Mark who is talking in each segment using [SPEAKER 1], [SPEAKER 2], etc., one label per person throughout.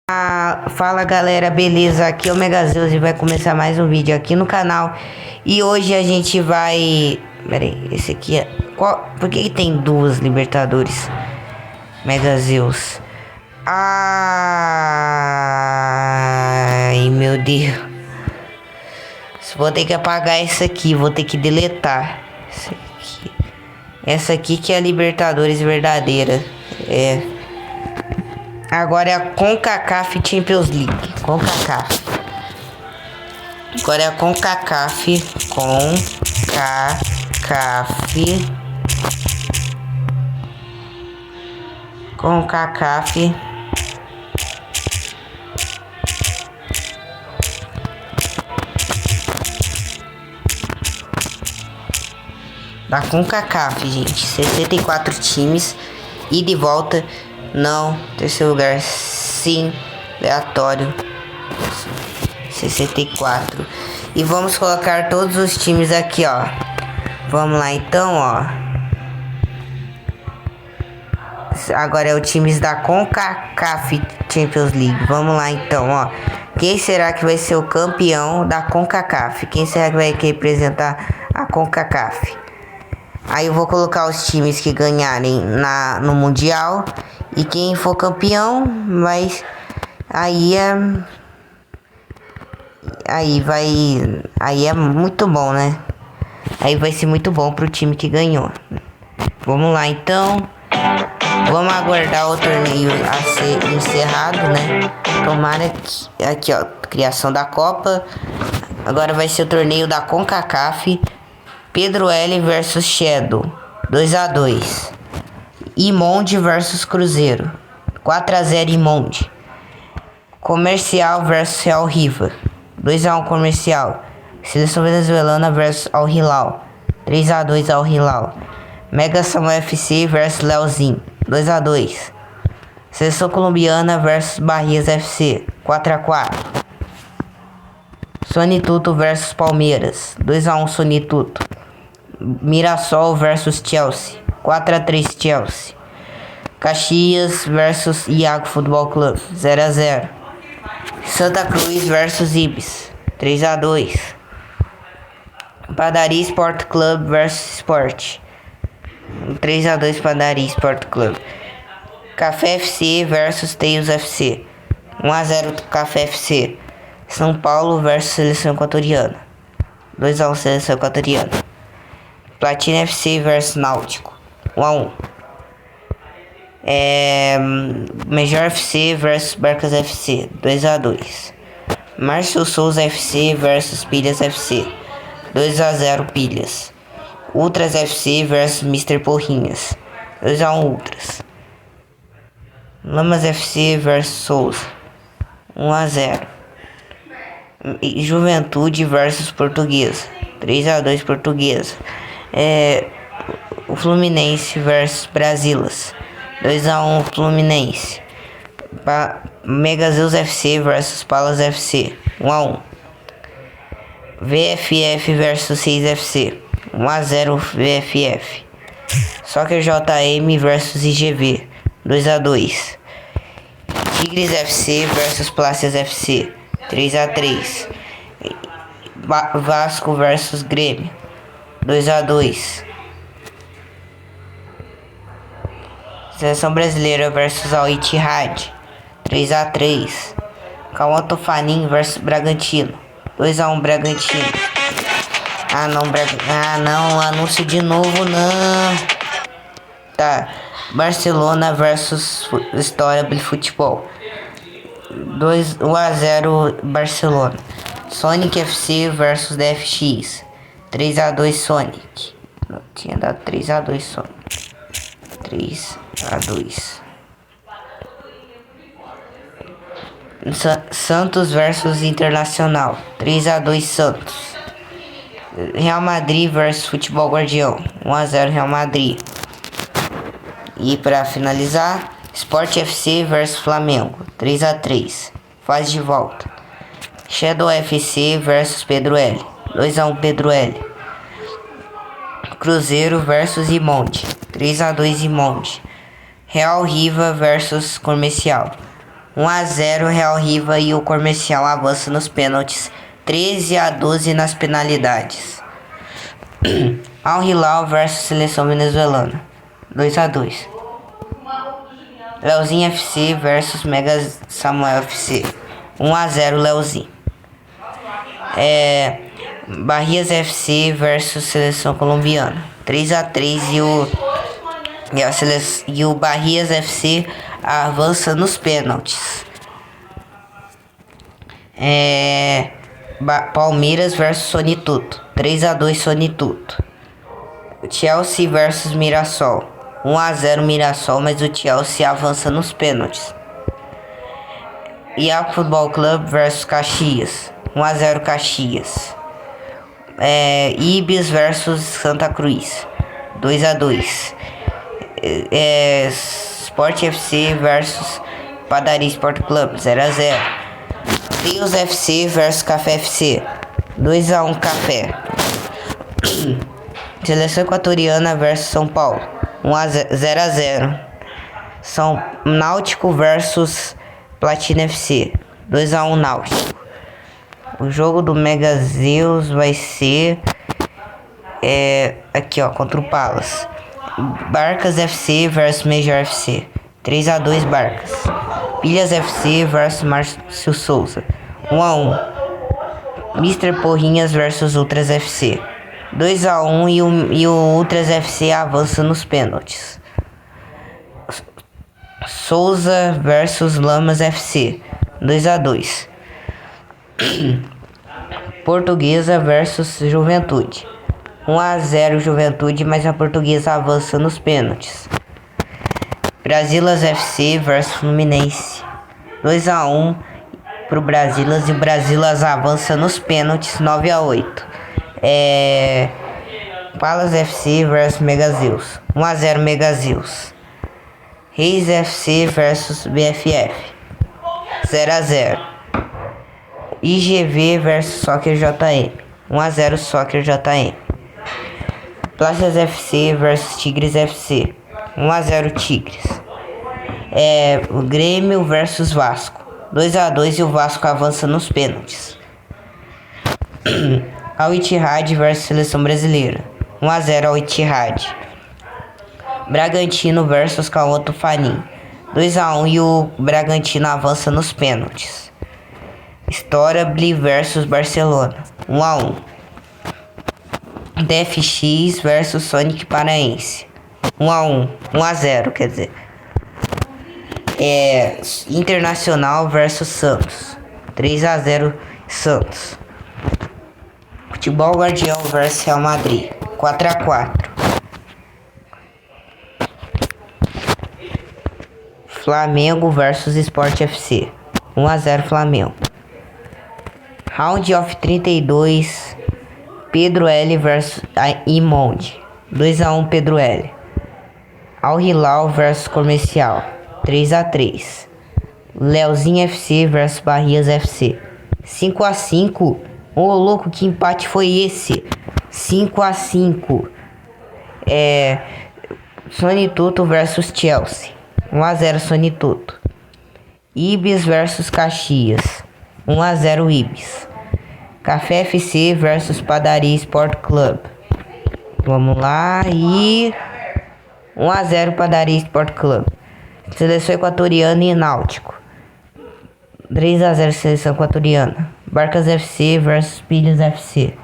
[SPEAKER 1] Fala galera, beleza? Aqui é o Megazeus e vai começar mais um vídeo aqui no canal. E hoje a gente vai... Pera aí, esse aqui é... Por que tem duas Libertadores? Megazeus. Ai, meu Deus. Vou ter que apagar essa aqui, vou ter que deletar. Essa aqui que é a Libertadores verdadeira. Agora é a CONCACAF Champions League. CONCACAF. Agora é a CONCACAF. CONCACAF. Da CONCACAF, gente. 64 times. E de volta. Não. Terceiro lugar. Sim. Aleatório. 64. E vamos colocar todos os times aqui, ó. Vamos lá então, ó. Agora é o times da CONCACAF Champions League. Vamos lá então, ó. Quem será que vai ser o campeão da CONCACAF? Quem será que vai representar a CONCACAF? Aí eu vou colocar os times que ganharem no Mundial. E quem for campeão, mas aí é muito bom, né? Aí vai ser muito bom pro time que ganhou. Vamos lá então. Vamos aguardar o torneio a ser encerrado, né? Tomara que... Aqui, ó. Criação da Copa. Agora vai ser o torneio da CONCACAF. Pedro L versus Shadow. 2-2. Imonde versus Cruzeiro. 4-0 Imonde. Comercial versus Real Riva. 2-1 Comercial. Seleção Venezuelana versus Al Hilal. 3-2 Al Hilal. Mega Samuel FC versus Leozinho. 2-2. Seleção Colombiana versus Barrias FC. 4-4. Sonituto versus Palmeiras. 2-1 Sonituto. Mirassol versus Chelsea. 4-3 Chelsea. Caxias versus Iago Futebol Clube. 0-0. Santa Cruz versus Ibis. 3-2. Padaria Sport Club versus Sport. 3-2 Padaria Sport Club. Café FC versus Teios FC. 1-0 Café FC. São Paulo versus Seleção Equatoriana. 2-1 Seleção Equatoriana. Platina FC versus Náutico. 1-1. Major FC versus Barcas FC. 2-2. Márcio Souza FC versus Pilhas FC. 2-0 Pilhas. Ultras FC versus Mr. Porrinhas. 2-1 Ultras. Lamas FC versus Souza. 1-0. Juventude versus Portuguesa. 3-2 Portuguesa. O Fluminense versus Brasilas. 2-1 Fluminense. Megazeus FC versus Palas FC. 1-1. VFF versus 6FC. 1-0 VFF. Soccer JM versus IGV. 2-2. Tigres FC versus Plácias FC. 3-3. Vasco versus Grêmio. 2-2. Seleção Brasileira versus Al Ittihad. 3-3. Cauã Tofanin versus Bragantino. 2-1 Bragantino. Não, anúncio de novo não. Tá. Barcelona versus História do Futebol. 1-0 Barcelona. Sonic FC versus DFX. 3-2 Sonic. Não tinha dado 3-2 Sonic. 3-2. Santos versus Internacional. 3-2 Santos. Real Madrid versus Futebol Guardião. 1-0 Real Madrid. E para finalizar, Sport FC versus Flamengo. 3-3. Faz de volta. Shadow FC versus Pedro L. 2-1 Pedro L. Cruzeiro versus Imonde. 3-2 Imonde. Real Riva versus Comercial. 1-0 Real Riva e o Comercial avança nos pênaltis. 13-12 nas penalidades. Al Hilal versus Seleção Venezuelana. 2-2. Leozinho FC versus Mega Samuel FC. 1-0 Leozinho. Barrias FC versus Seleção Colombiana. 3-3 e o Barrias FC avança nos pênaltis. Palmeiras versus Sonituto. 3-2 Sonituto. Chelsea versus Mirassol. 1-0 Mirassol, mas o Chelsea avança nos pênaltis. IA Futebol Clube versus Caxias. 1-0 Caxias. Ibis versus Santa Cruz. 2-2. Sport FC versus Padaria Sport Clube. 0-0. Rios FC versus Café FC. 2-1 Café. Seleção Equatoriana versus São Paulo. 0-0. São Náutico versus Platina FC. 2-1 Náutico. O jogo do Mega Zeus vai ser aqui, ó, contra o Palace. Barcas FC versus Major FC. 3-2 Barcas. Pilhas FC versus Márcio Souza. 1-1. Mr. Porrinhas versus Ultras FC. 2-1 e o Ultras FC avança nos pênaltis. Souza versus Lamas FC. 2-2. Portuguesa versus Juventude. 1-0 Juventude, mas a Portuguesa avança nos pênaltis. Brasilas FC versus Fluminense. 2-1 pro Brasilas e o Brasilas avança nos pênaltis. 9-8. Palas FC versus Megazeus. 1-0 Megazeus. Reis FC versus BFF. 0-0. IGV versus Soccer JM. 1-0 Soccer JM. Plácidas FC versus Tigres FC. 1-0 Tigres. O Grêmio versus Vasco. 2-2 e o Vasco avança nos pênaltis. Al Ittihad versus Seleção Brasileira. 1-0 Al Ittihad. Bragantino versus Cauã Tufanim. 2-1 e o Bragantino avança nos pênaltis. Storabli versus Barcelona. 1-1. DFX versus Sonic Paraense. 1-1. 1-0, quer dizer. Internacional versus Santos. 3-0 Santos. Futebol Guardião versus Real Madrid. 4-4. Flamengo versus Sport FC. 1-0 Flamengo. Round of 32. Pedro L versus Imonde. 2-1 Pedro L. Al Hilal versus Comercial. 3-3. Leozinho FC versus Barrias FC. 5-5. Ô louco, que empate foi esse? 5-5. Sonituto versus Chelsea. 1-0 Sonituto. Ibis versus Caxias. 1-0 Ibis. Café FC versus Padaria Sport Club. Vamos lá e 1-0 Padaria Sport Club. Seleção Equatoriana e Náutico. 3-0 Seleção Equatoriana. Barcas FC versus Pilhas FC.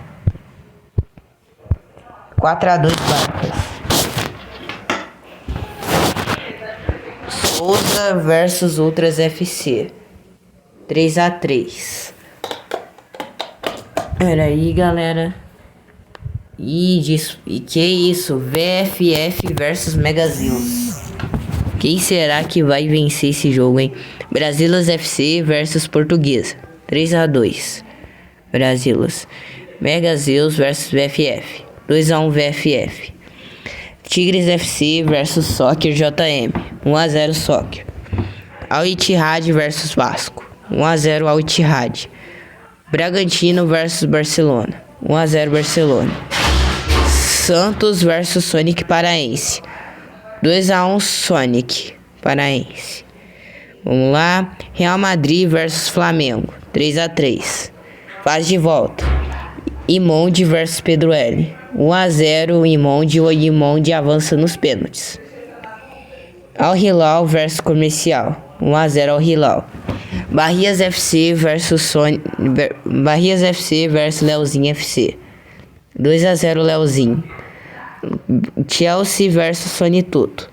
[SPEAKER 1] 4-2 Barcas. Souza versus Ultras FC. 3-3. Pera aí, galera. E que isso? VFF versus Megazeus. Quem será que vai vencer esse jogo, hein? Brasilas FC versus Portuguesa. 3-2. Brasilas. Megazeus versus VFF. 2-1 VFF. Tigres FC versus Soccer JM. 1-0 Soccer. Al Ittihad versus Vasco. 1-0 Al Ittihad. Bragantino versus Barcelona. 1-0 Barcelona. Santos versus Sonic Paraense. 2-1 Sonic Paraense. Vamos lá. Real Madrid versus Flamengo. 3-3. Fase de volta. Imonde versus Pedro L. 1-0 Imonde. O Imonde avança nos pênaltis. Al Hilal versus Comercial. 1-0 Al Hilal. Barrias FC versus Barrias FC versus Leozinho FC. 2-0 Leozinho. Chelsea versus Sonituto.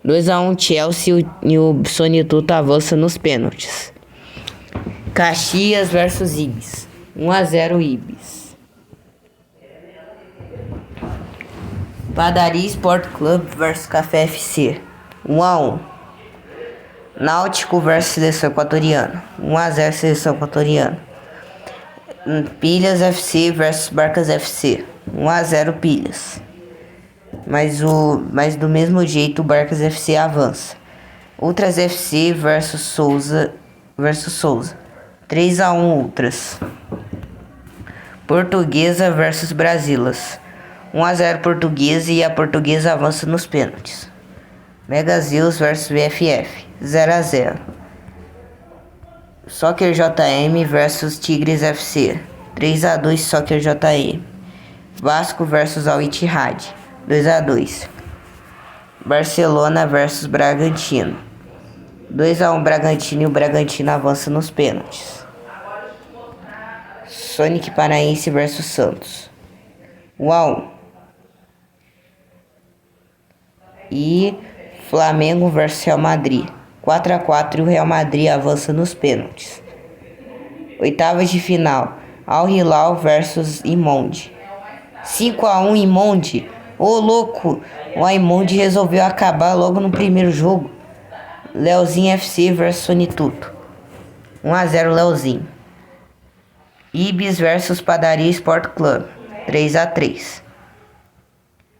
[SPEAKER 1] 2-1 Chelsea e o Sonituto avança nos pênaltis. Caxias versus Ibis. 1-0 Ibis. Padaria Sport Club versus Café FC. 1-1. Náutico versus Seleção Equatoriana. 1-0 Seleção Equatoriana. Pilhas FC versus Barcas FC. 1-0 Pilhas. Mas do mesmo jeito o Barcas FC avança. Ultras FC versus Souza. 3-1 Ultras. Portuguesa versus Brasilas. 1-0 Portuguesa e a Portuguesa avança nos pênaltis. Megazeus versus VFF. 0-0. Soccer JM versus Tigres FC. 3-2 Soccer JM. Vasco versus Al Ittihad. 2-2. Barcelona versus Bragantino. 2-1 Bragantino e o Bragantino avança nos pênaltis. Sonic Paraense versus Santos. 1-1. E Flamengo versus Real Madrid. 4-4 e o Real Madrid avança nos pênaltis. Oitavas de final. Al Hilal versus Imonde. 5-1 Imonde. Ô louco, o Imonde resolveu acabar logo no primeiro jogo. Leozinho FC versus Sonituto. 1-0 Leozinho. Ibis versus Padaria Sport Club. 3-3.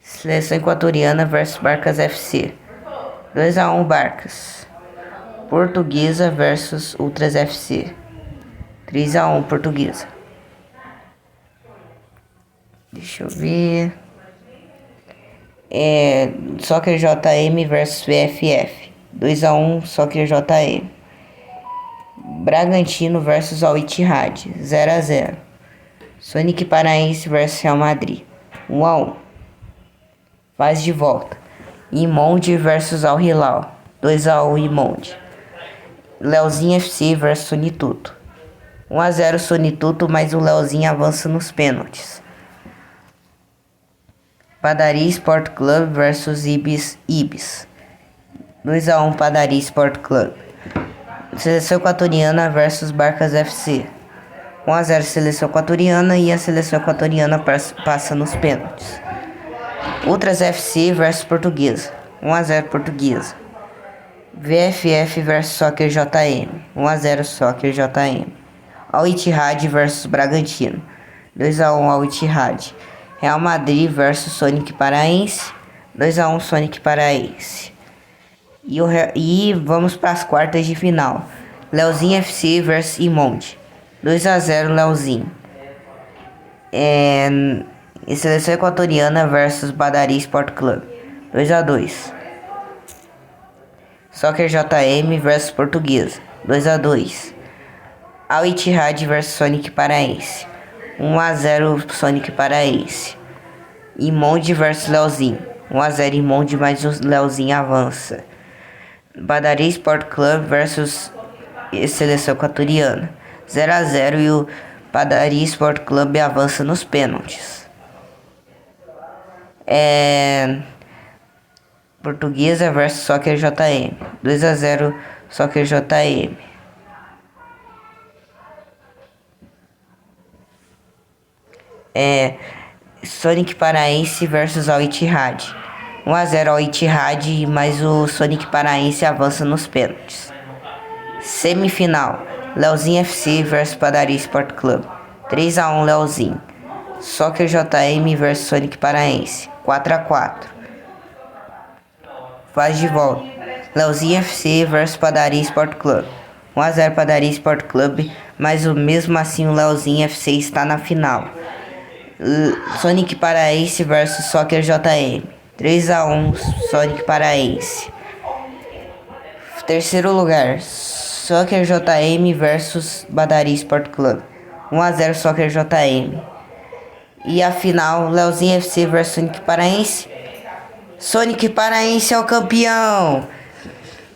[SPEAKER 1] Seleção Equatoriana versus Barcas FC. 2-1 Barcas. Portuguesa versus Ultras FC. 3-1 Portuguesa. Deixa eu ver. Soccer JM versus VFF. 2-1 Soccer JM. Bragantino versus Al Ittihad. 0-0. Sonic Paraense versus Real Madrid. 1-1. Fase de volta. Imonde versus Al Hilal. 2-1 Imonde. Leozinho FC versus Sonituto. 1-0 Sonituto, mas o Leozinho avança nos pênaltis. Padaria Sport Club versus Ibis. 2-1 Padaria Sport Club. Seleção Equatoriana versus Barcas FC. 1-0 Seleção Equatoriana e a Seleção Equatoriana passa nos pênaltis. Ultras FC versus Portuguesa. 1-0 Portuguesa. VFF versus Soccer JM. 1-0 Soccer JM. Al Ittihad versus Bragantino. 2-1 Al Ittihad. Real Madrid versus Sonic Paraense. 2-1 Sonic Paraense. E vamos para as quartas de final. Leozinho FC versus Imonde. 2-0 Leozinho. E Seleção Equatoriana versus Padaria Sport Club. 2-2. Soccer JM versus Portuguesa. 2-2. Al Ittihad versus Sonic Paraense. 1-0 Sonic Paraense. Imonde versus Leozinho. 1-0 Imonde, mas o Leozinho avança. Padaria Sport Club versus Seleção Equatoriana. 0-0 e o Padaria Sport Club avança nos pênaltis. Portuguesa versus Soccer JM. 2-0 Soccer JM. Sonic Paraense versus Al Ittihad. 1-0 Al Ittihad, mas o Sonic Paraense avança nos pênaltis. Semifinal. Leozinho FC versus Padaria Sport Club. 3-1 Leozinho. Soccer JM versus Sonic Paraense. 4-4. Fase de volta. Leozinho FC versus Padaria Sport Club. 1-0 Padaria Sport Club, mas mesmo assim o Leozinho FC está na final. Sonic Paraense versus Soccer JM. 3-1 Sonic Paraense. Terceiro lugar, Soccer JM versus Badaria Sport Club. 1-0 Soccer JM. E a final, Leozinho FC versus Sonic Paraense. Sonic Paraense é o campeão.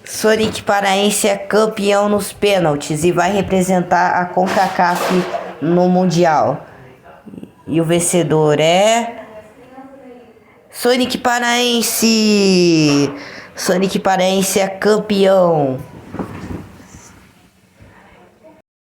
[SPEAKER 1] Sonic Paraense é campeão nos pênaltis e vai representar a CONCACAF no Mundial. E o vencedor é Sonic Paraense. Sonic Paraense é campeão.